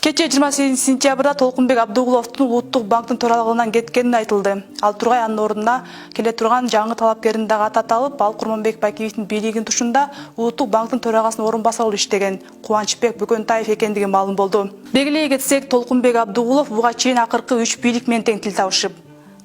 Кече 28 сентябрда Толкунбек Абдугуловдун Улуттук банктын төралыгынан кеткени айтылды. Ал тургай анын ордуна келе турган жаңы талапкерин дагы аталып, ал Курманбек Байкебевдин бийлигинин тушунда Улуттук банктын төрагасынын орун басары болуп иштеген Кубанычбек Бөкөнтаев экендиги маалым болду. Белгилей кетсек, Толкунбек Абдугулов буга чейин акыркы 3 бийлик менен тең тил табышып,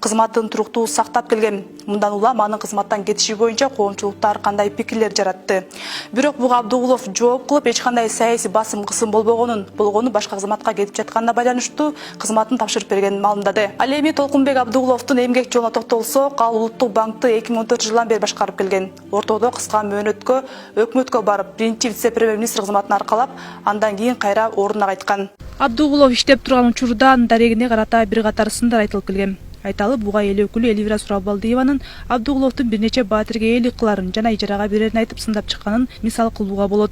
кызматын туруктуу сактап келген. Мындан улам анын кызматтан кетиши боюнча коомчулукта ар кандай пикирлер жаратты. Бирок буга Абдугулов жооп кылып, эч кандай саясий басым-кысым болгону башка кызматка кетип жатканына байланыштуу кызматын тапшырып бергенин маалымдады. Ал эми Толкунбек Абдугуловдун эмгек жолуна токтолсок, ал Улуттук банкты 2014 жылдан бери башкарып келген. Ортодо кыска мөөнөткө өкмөткө барып, биринчи вице-премьер-министр кызматын аркалап, андан кийин кайра ордуна кайткан. Абдугулов иштеп турган учурда анын дарегине карата бир катар сындар айтылып келген. Айталып, буга эл өкүлү Элвира Сурабалдиеванын Абдугуловдун бир нече баатирге ээлик кыларын жана ижарага берерин айтып сындап чыкканын мисал кылууга болот.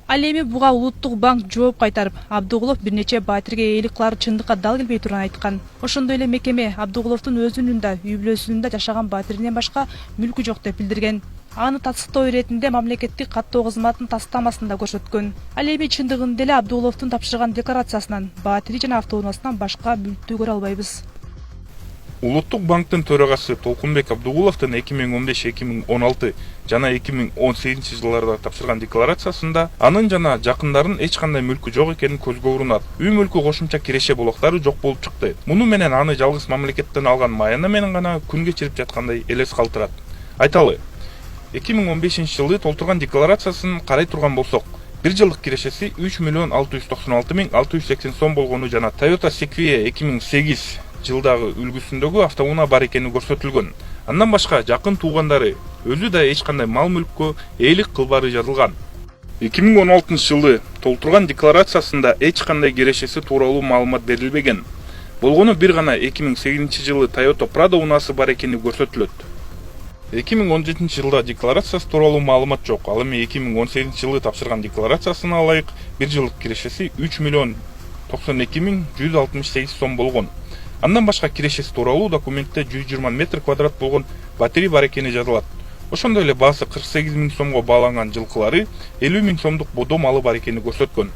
Ал эми буга Улуттук банк жооп кайтарып, Абдугулов бир нече баатирге ээлик кылары чындыкка дал келбей турганын айткан. Ошондой эле мекеме Абдугуловдун өзүнүн да үй бүлөсүнүн да жашаган баатиринен башка мүлкү жок деп билдирген. Аны тастыктоо иретинде мамлекеттик каттоо кызматынын тастамасында көрсөткөн. Ал эми чындыгында эле Абдугуловдун тапшырган декларациясынан, баатири жана автоунаасынан башка мүлктү көрө албайбыз. Улуттук банктын төрагасы Толкунбек Абдугуловдун 2015-2016 жана 2018 жылдарда тапшырган декларациясында анын жана жакындарын эч кандай мүлкү жок экенин көзгө урунат. Үй мүлкү кошумча киреше болоктору жок болуп чыкты. Муну менен аны жалгыз мамлекеттен алган маяны менен гана күн кечирип жаткандай элес калтырат. Айталы, 2015 жылы толтурган декларациясын карай турган болсок, бир жылдык кирешеси 3.696.680 сом болгону жана Toyota Sequoia 2008 жылдагы үлгүсүндөгү автоунаа бар экени көрсөтүлгөн. Андан башка жакын туугандары өзү да эч кандай мал мүлккө ээлик кылбары жазылган. 2016 жылы толтурган декларациясында эч кандай кирешеси тууралуу маалымат берилбеген. Болгону бир гана 2008 жылы Toyota Prado унаасы бар экени көрсөтүлөт. 2017 жылда декларациясы тууралуу маалымат жок. Ал эми 2018 жылы тапшырган декларациясына ылайык бир жылдык кирешеси 3.092.168 сом болгон. Андан башка кирешеси тууралуу документте 120 метр квадрат болгон батарея бар экени жазылат. Ошондой эле баасы 48.000 сомго бааланган жылкылары 50.000 сомдук бодо малы бар экени көрсөткөн.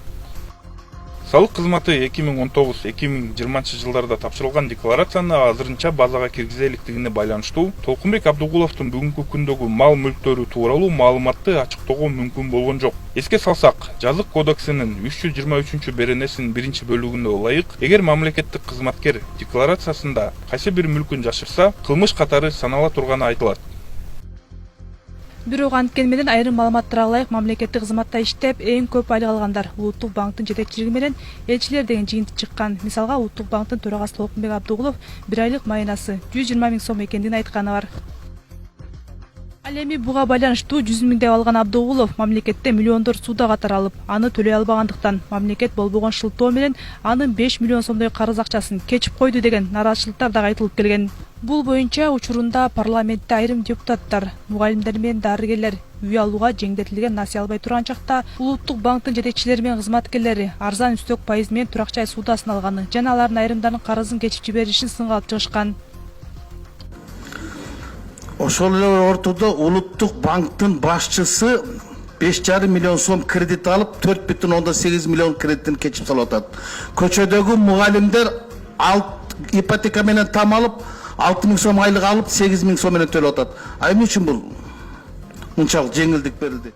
Салык кызматы 2019-2020 жылдарда тапшырылган декларацияны азырынча базага киргизе электигине байланыштуу Толкунбек Абдугуловдун бүгүнкү күндөгү мал мүлктөрү тууралуу маалыматты ачыктоого мүмкүн болгон жок. Эске салсак, Жазык кодексинин 323-беренесинин 1-бөлүгүнө ылайык, эгер мамлекеттик кызматкер декларациясында кайсы бир мүлкүн жашырса, кылмыш катары санала турганы айтылат. Бирок анткени менен айрым маалыматтарга ылайык мамлекеттик кызматта иштеп эң көп айлык алгандар Улуттук банктын жетекчилиги менен элчилер деген жыйынтык чыккан. Мисалга, Улуттук банктын төрагасы Толкунбек Абдугулов бир айлык майынасы 120.000 сом экендигин айтканы бар. Ал эми буга байланыштуу 100.000 деп алган Абдугулов мамлекетте миллиондор сууда катаралып, аны төлөй албагандыктан мамлекет болбогон шылтоо менен анын 5 миллион сомдой карыз акчасын кечип койду деген нараазычылыктар дагы айтылып келген. Бул боюнча учурунда парламентте айрым депутаттар, мугалимдер менен дарыгерлер үй алууга жеңдетилген насыя албай турган чакта Улуттук банктын жетекчилери менен кызматкерлери арзан үстөк пайыз менен турак жай суудасын алганы жана алардын айрымдарынын карызын кечип жиберишин сынга алып чыгышкан. Ошол эле ортодо Улуттук банктын башчысы 5,5 миллион сом кредит алып, 4,8 миллион кредитин кечип салып атат. Көчөдөгү мугалимдер ипотека менен там алып, 6.000 сом айлык алып, 8.000 сом менен төлөп атат. Эмне үчүн бул мынчалык жеңилдик берилди?